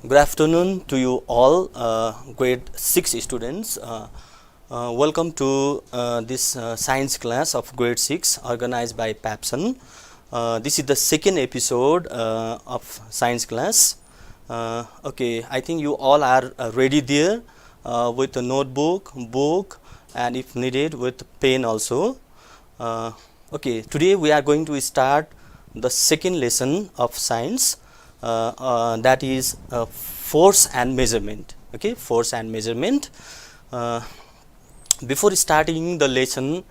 Good afternoon to you all, grade 6 students. Welcome to this science class of grade 6 organized by PAPSON. This is the second episode of science class. Okay, I think you all are ready there with a notebook, book, and if needed with pen also. Okay, today we are going to start the second lesson of science. That is force and measurement. Okay, force and measurement. Before starting the lesson,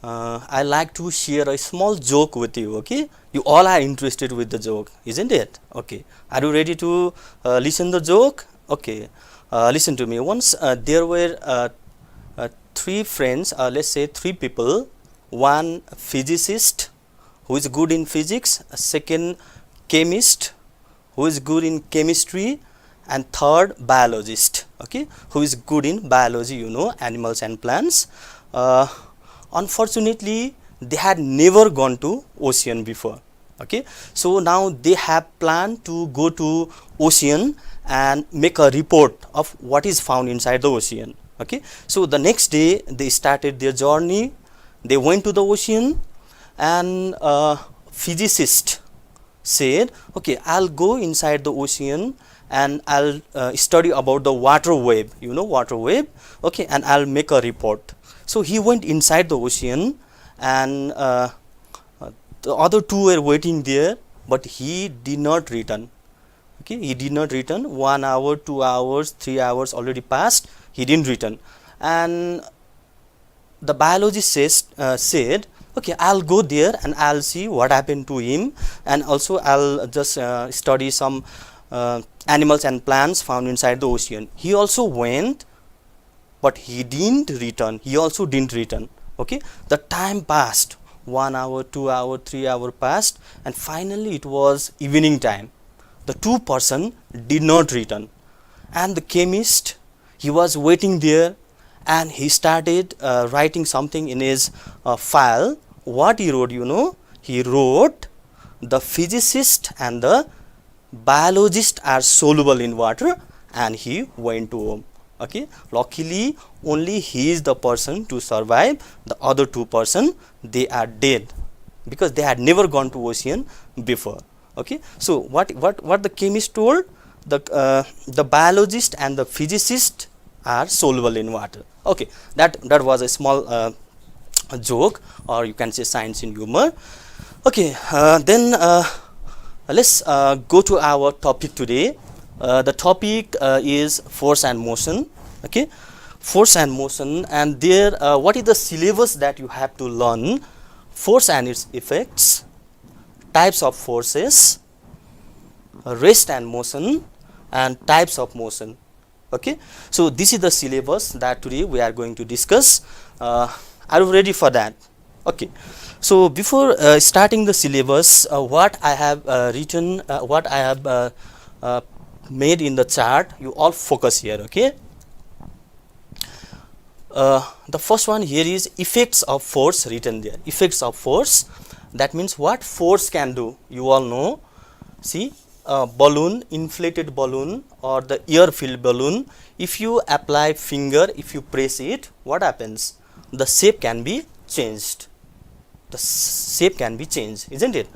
I like to share a small joke with you. Okay, you all are interested with the joke, isn't it? Okay, are you ready to listen the joke? Okay, listen to me. Once there were three friends, let's say three people. One physicist who is good in physics, a second chemist who is good in chemistry, and third biologist, okay, who is good in biology, animals and plants. Unfortunately, they had never gone to ocean before. Okay, so now they have planned to go to ocean and make a report of what is found inside the ocean. Okay, so the next day they started their journey. They went to the ocean, and physicist said, okay, I'll go inside the ocean and I'll study about the water wave, water wave, okay, and I'll make a report. So he went inside the ocean, and the other two were waiting there, but he did not return. Okay, he did not return. 1 hour, 2 hours, 3 hours already passed. He didn't return, and the biologist said, okay, I'll go there and I'll see what happened to him, and also I'll just study some animals and plants found inside the ocean. He also went, but he didn't return. He also didn't return. Okay, the time passed. 1 hour, 2 hour, 3 hour passed, and finally it was evening time. The two person did not return, and the chemist, he was waiting there, and he started writing something in his file. What he wrote, he wrote, the physicist and the biologist are soluble in water, and he went to home. Okay, luckily only he is the person to survive. The other two person, they are dead because they had never gone to ocean before. Okay, so what the chemist told, the biologist and the physicist are soluble in water. Okay, that was a small joke, or you can say science in humor. Okay, then let's go to our topic today. The topic is force and motion. Okay, force and motion, and there what is the syllabus that you have to learn? Force and its effects, types of forces, rest and motion, and types of motion. Okay, so this is the syllabus that today we are going to discuss. Are you ready for that? Okay, so before starting the syllabus, what I have written, what I have made in the chart, you all focus here. Okay, the first one here is effects of force, written there. Effects of force, that means what force can do. You all know. See, balloon, inflated balloon, or the air filled balloon, if you apply finger, if you press it, what happens? The shape can be changed. The shape can be changed, isn't it?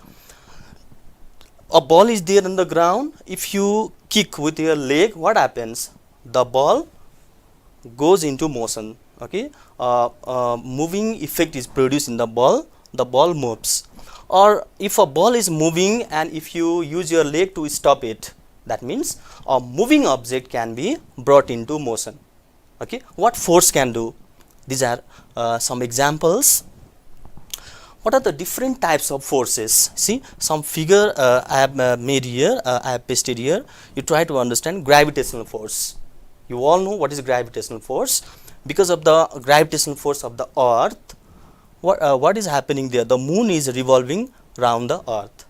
A ball is there on the ground. If you kick with your leg, what happens? The ball goes into motion. Okay, moving effect is produced in the ball. The ball moves. Or if a ball is moving and if you use your leg to stop it, that means a moving object can be brought into motion. Okay, what force can do? These are some examples. What are the different types of forces? See, some figure I have made here, I have pasted here. You try to understand gravitational force. You all know what is gravitational force. Because of the gravitational force of the earth, what is happening there? The moon is revolving around the earth.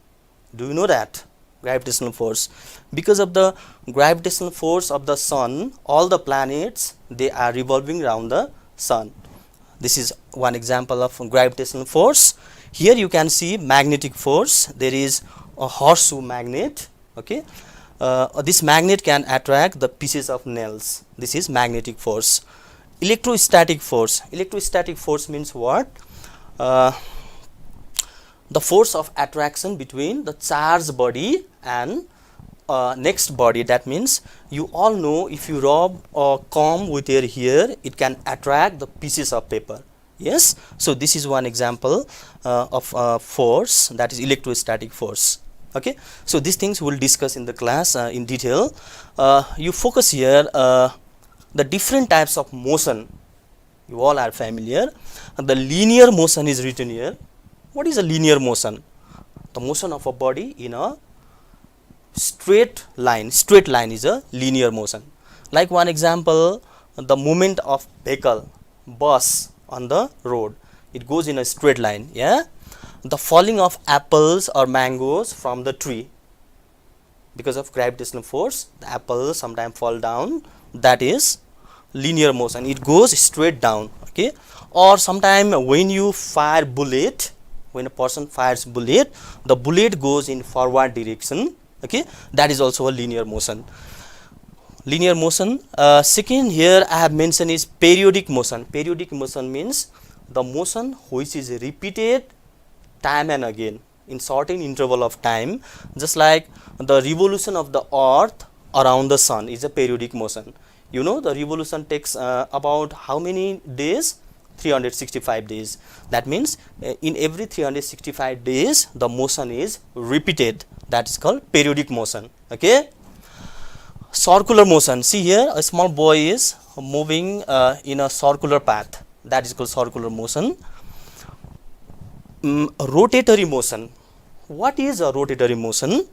Do you know that? Gravitational force. Because of the gravitational force of the sun, all the planets, they are revolving around the sun. This is one example of gravitational force. Here you can see magnetic force. There is a horseshoe magnet. Okay, this magnet can attract the pieces of nails. This is magnetic force. Electrostatic force. Electrostatic force means what? The force of attraction between the charged body and next body. That means you all know, if you rub a comb with your hair, it can attract the pieces of paper. Yes, so this is one example of force, that is electrostatic force. Okay, so these things we'll discuss in the class in detail. You focus here the different types of motion. You all are familiar. The linear motion is written here. What is a linear motion? The motion of a body in a straight line. Straight line is a linear motion. Like one example, the movement of vehicle, bus on the road, it goes in a straight line. Yeah, the falling of apples or mangoes from the tree, because of gravitational force, the apples sometimes fall down. That is linear motion. It goes straight down. Okay, or sometime when you fire bullet, when a person fires bullet, the bullet goes in forward direction. Okay, that is also a linear motion. Linear motion. Second here I have mentioned is periodic motion. Periodic motion means the motion which is repeated time and again in certain interval of time, just like the revolution of the earth around the sun is a periodic motion. You know, the revolution takes about how many days? 365 days. That means in every 365 days the motion is repeated. That is called periodic motion. Okay, circular motion. See here, a small boy is moving in a circular path. That is called circular motion. Rotatory motion. What is a rotatory motion?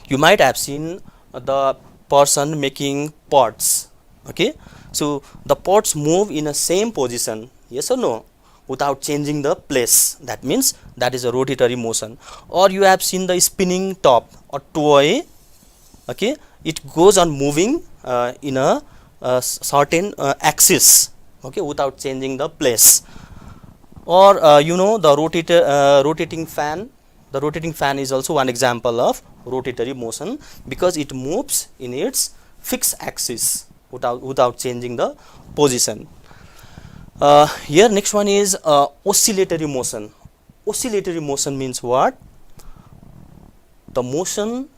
You might have seen the person making pots. Okay, so the pots move in a same position, yes or no, without changing the place. That means that is a rotatory motion. Or you have seen the spinning top or toy. Okay, it goes on moving in a certain axis. Okay, without changing the place. Or you know, the rotating fan. The rotating fan is also one example of rotatory motion, because it moves in its fixed axis without changing the position. Here next one is oscillatory motion. Oscillatory motion means what? The motion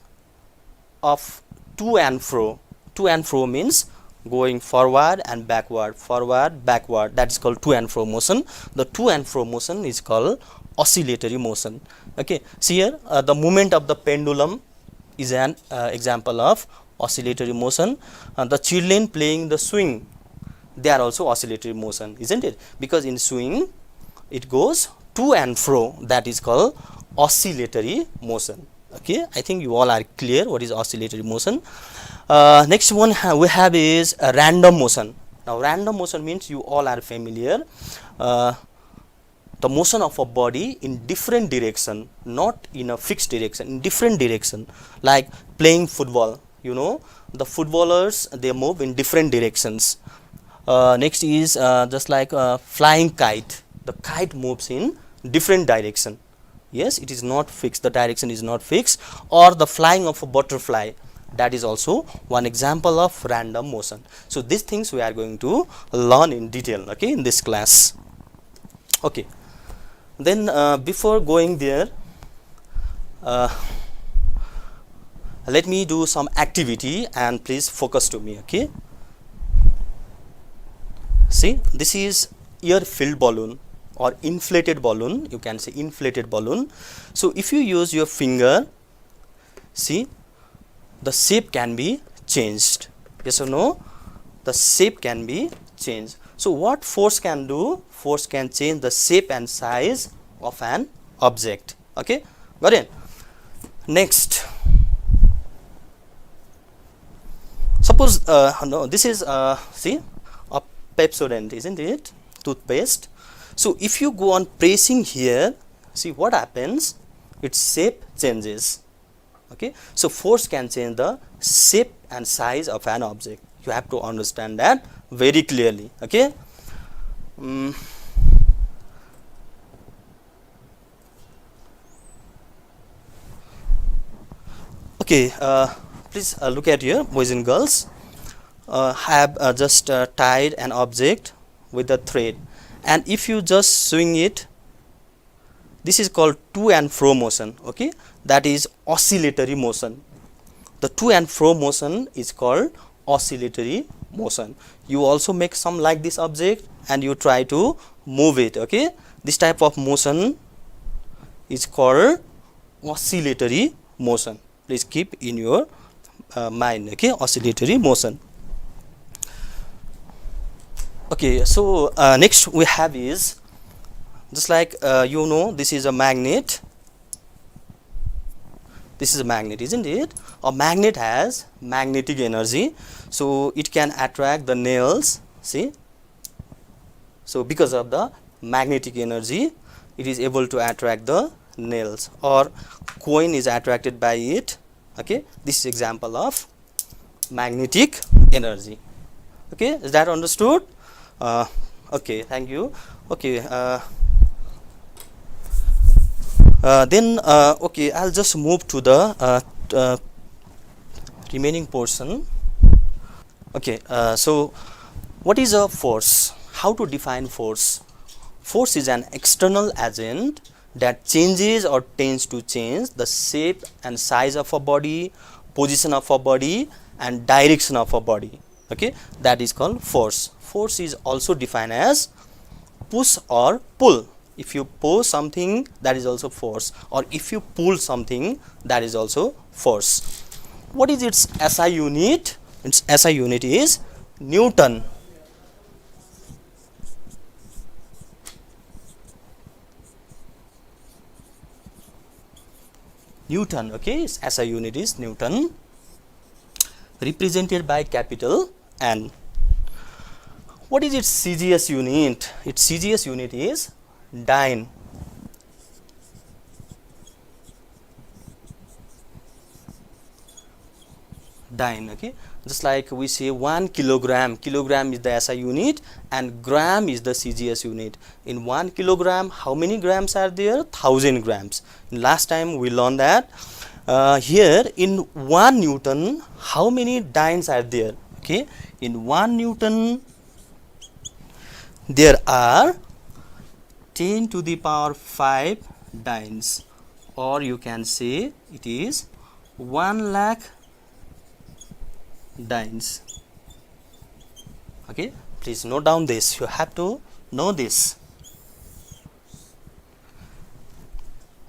of to and fro. To and fro means going forward and backward, forward, backward. That is called to and fro motion. The to and fro motion is called oscillatory motion. Okay, see here, the movement of the pendulum is an example of oscillatory motion. The children playing the swing, they are also oscillatory motion, isn't it? Because in swing it goes to and fro. That is called oscillatory motion. Okay, I think you all are clear what is oscillatory motion. Next one we have is random motion. Now random motion means you all are familiar, the motion of a body in different direction, not in a fixed direction, in different direction. Like playing football, you know, the footballers, they move in different directions. Next is just like flying kite. The kite moves in different direction. Yes, it is not fixed, the direction is not fixed. Or the flying of a butterfly, that is also one example of random motion. So these things we are going to learn in detail, okay, in this class. Okay, then before going there, let me do some activity and please focus to me. Okay, see, this is air filled balloon or inflated balloon, you can say inflated balloon. So if you use your finger, see, the shape can be changed, yes or no? The shape can be changed. So what force can do? Force can change the shape and size of an object. Okay, got it? Next, suppose no, this is see, a Pepsodent, isn't it? Toothpaste. So if you go on pressing here, see what happens, its shape changes. Okay, so force can change the shape and size of an object. You have to understand that very clearly. Okay, okay, please look at here, boys and girls. Have just tied an object with a thread, and if you just swing it, this is called to and fro motion. Okay, that is oscillatory motion. The to and fro motion is called oscillatory motion. You also make some like this object and you try to move it. Okay, this type of motion is called oscillatory motion. Please keep in your mind. Okay, oscillatory motion. Okay, so next we have is just like this is a magnet. This is a magnet, isn't it? A magnet has magnetic energy, so it can attract the nails. See, so because of the magnetic energy, it is able to attract the nails, or coin is attracted by it. Okay, this is example of magnetic energy. Okay, is that understood? Okay, thank you. Okay, then okay, I'll just move to the remaining portion. Okay, so what is a force? How to define force? Force is an external agent that changes or tends to change the shape and size of a body, position of a body, and direction of a body. Okay, that is called force. Force is also defined as push or pull. If you push something, that is also force, or if you pull something, that is also force. What is its SI unit? Its SI unit is Newton. Newton, okay, its SI unit is Newton, represented by capital N. What is its CGS unit? Its CGS unit is Dyne. Dyne, okay, just like we say 1 kilogram. Kilogram is the SI unit and gram is the CGS unit. In 1 kilogram, how many grams are there? 1000 grams. Last time we learned that. Here in 1 Newton, how many dynes are there? Okay, in 1 Newton there are 10 to the power 5 dynes, or you can say it is 1 lakh dynes. Okay, please note down this. You have to know this.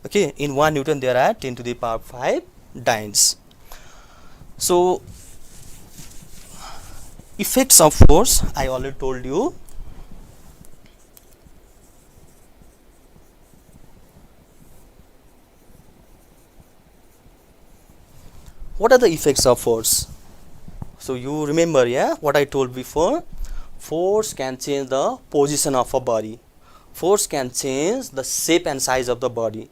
Okay, in 1 Newton there are 10 to the power 5 dynes. So effects of force, I already told you. What are the effects of force? So you remember, yeah, what I told before. Force can change the position of a body. Force can change the shape and size of the body.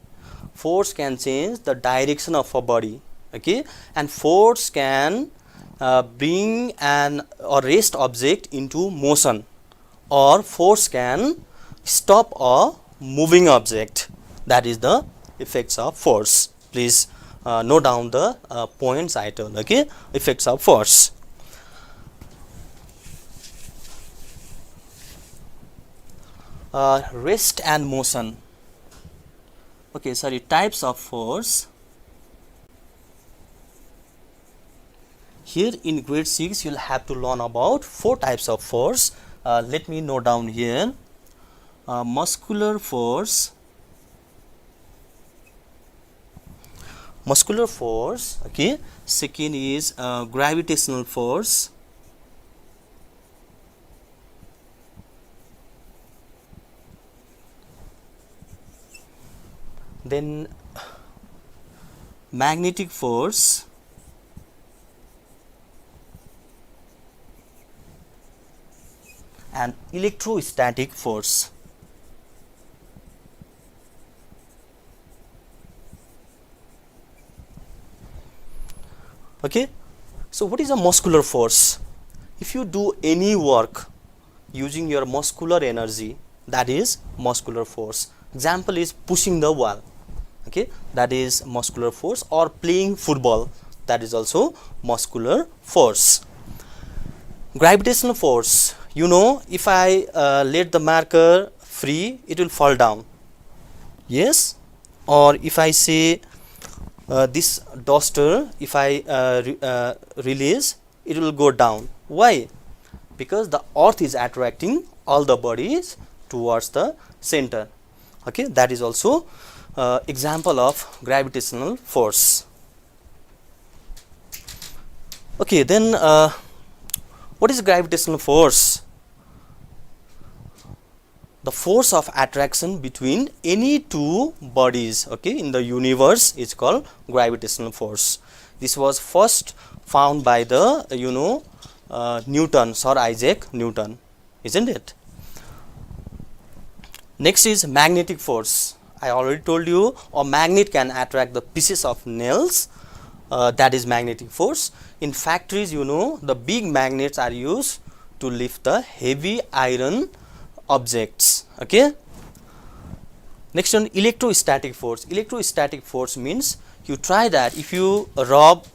Force can change the direction of a body. Okay, and force can bring an or rest object into motion, or force can stop a moving object. That is the effects of force. Please note down the points I told. Okay, effects of force. Rest and motion. Okay, sorry, types of force. Here in grade 6 you'll have to learn about 4 types of force. Let me note down here. Muscular force. Muscular force, okay. Second is gravitational force. Then magnetic force. And electrostatic force. Okay, so what is a muscular force? If you do any work using your muscular energy, that is muscular force. Example is pushing the wall. Okay, that is muscular force, or playing football, that is also muscular force. Gravitational force, you know, if I let the marker free, it will fall down, yes, or if I say this duster, if I release, it will go down. Why? Because the earth is attracting all the bodies towards the center. Okay, that is also example of gravitational force. Okay, then what is gravitational force? The force of attraction between any two bodies, okay, in the universe is called gravitational force. This was first found by the Newton, Sir Isaac Newton, isn't it? Next is magnetic force. I already told you a magnet can attract the pieces of nails, that is magnetic force. In factories, you know, the big magnets are used to lift the heavy iron objects. Okay. Next one, electrostatic force. Electrostatic force means you try that if you rub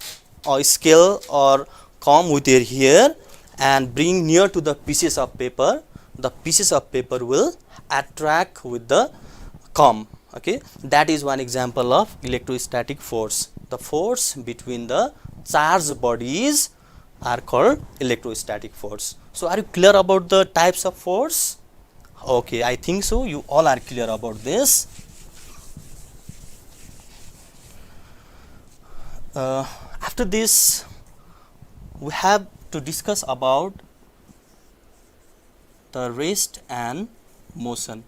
a scale or comb with your hair and bring near to the pieces of paper, the pieces of paper will attract with the comb. Okay, that is one example of electrostatic force. The force between the charged bodies are called electrostatic force. So are you clear about the types of force? Okay, I think so you all are clear about this. After this, we have to discuss about the rest and motion.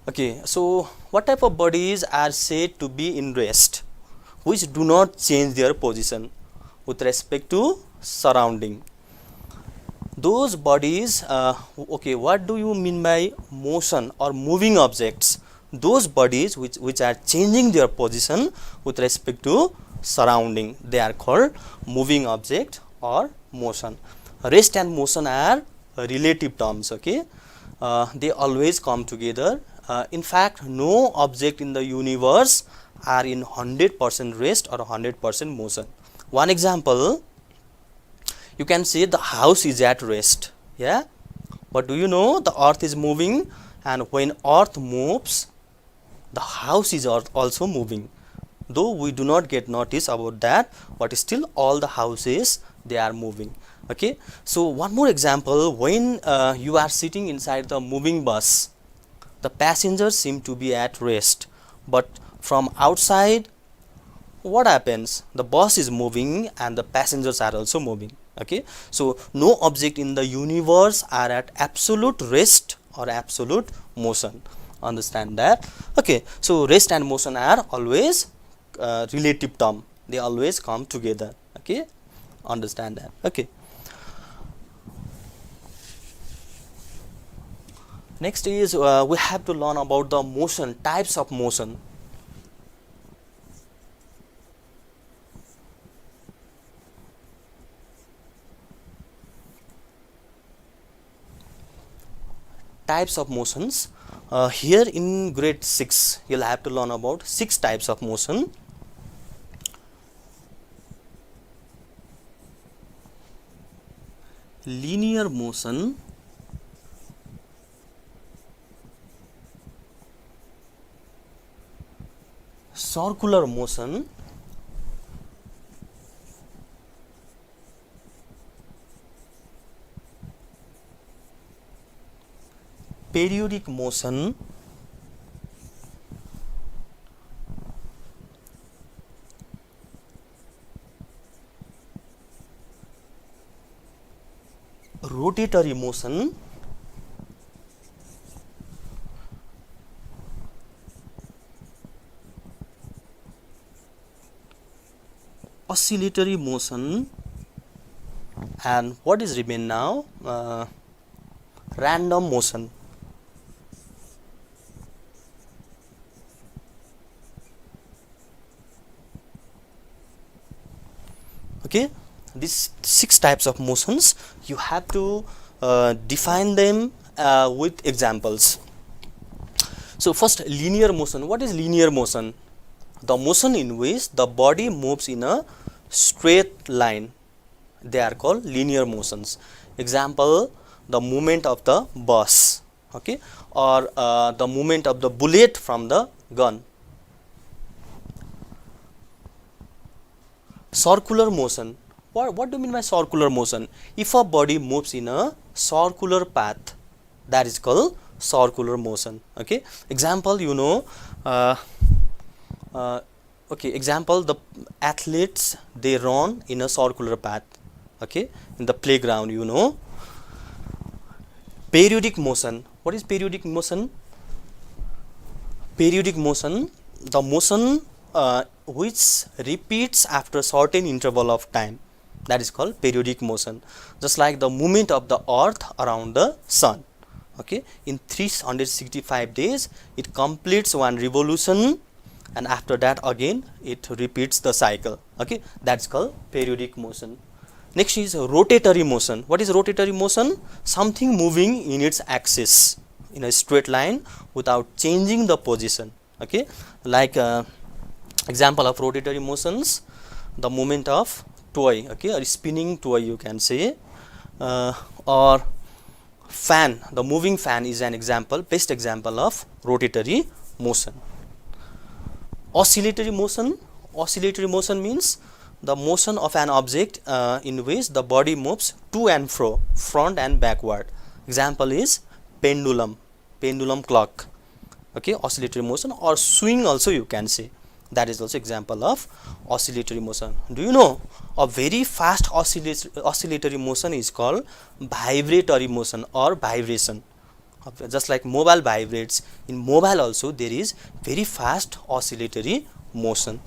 Okay, so what type of bodies are said to be in rest, which do not change their position with respect to surrounding? Those bodies, okay, what do you mean by motion or moving objects? Those bodies which are changing their position with respect to surrounding, they are called moving object or motion. Rest and motion are relative terms, okay, they always come together. In fact, no object in the universe are in 100% rest or 100% motion. One example, you can say the house is at rest, yeah, but do you know the earth is moving, and when earth moves, the house is also moving, though we do not get notice about that, but still all the houses, they are moving. Okay, so one more example, when you are sitting inside the moving bus, the passengers seem to be at rest, but from outside what happens? The bus is moving and the passengers are also moving. Okay, so no object in the universe are at absolute rest or absolute motion. Understand that? Okay, so rest and motion are always relative term, they always come together. Okay, understand that? Okay, next is we have to learn about the motion, types of motion. Types of motions. Here in grade 6 you'll have to learn about 6 types of motion. Linear motion, circular motion, periodic motion, rotatory motion, oscillatory motion, and what is remain now? Random motion. Okay, these 6 types of motions, you have to define them with examples. So first, linear motion. What is linear motion? The motion in which the body moves in a straight line, they are called linear motions. Example, the movement of the bus, okay, or the movement of the bullet from the gun. Circular motion. What do you mean by circular motion? If a body moves in a circular path, that is called circular motion. Okay. Example, you know, okay. Example, the athletes, they run in a circular path. Okay, in the playground, you know. Periodic motion. What is periodic motion? Periodic motion, the motion which repeats after certain interval of time, that is called periodic motion. Just like the movement of the earth around the sun. Okay, in 365 days it completes one revolution, and after that again it repeats the cycle. Okay, that's called periodic motion. Next is rotatory motion. What is rotatory motion? Something moving in its axis in a straight line without changing the position. Okay, like example of rotatory motions, the movement of toy, okay, or spinning toy, you can say, or fan. The moving fan is an example, best example of rotatory motion. Oscillatory motion. Oscillatory motion means the motion of an object in which the body moves to and fro, front and backward. Example is pendulum, pendulum clock. Okay, oscillatory motion, or swing also you can say. That is also example of oscillatory motion. Do you know a very fast oscillatory motion is called vibratory motion or vibration. Just like mobile vibrates, in mobile also there is very fast oscillatory motion.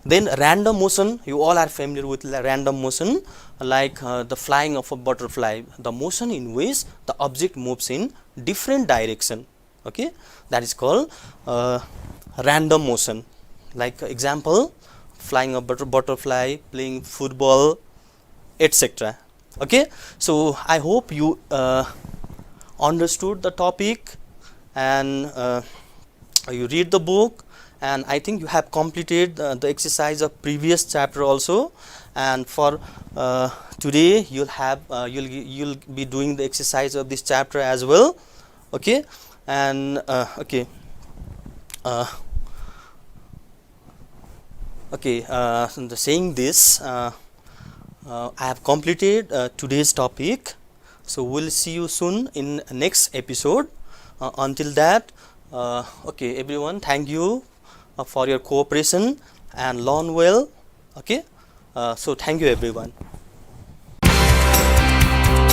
Then random motion, you all are familiar with random motion, like the flying of a butterfly, the motion in which the object moves in different direction. Okay, that is called random motion. Like example, flying a butterfly, playing football, etc. Okay, so I hope you understood the topic, and you read the book, and I think you have completed the exercise of previous chapter also. And for today you'll have you'll be doing the exercise of this chapter as well. Okay, and okay. Okay, saying this, I have completed today's topic. So we'll see you soon in next episode. Until that, okay, everyone, thank you for your cooperation and learn well. Okay, so thank you everyone.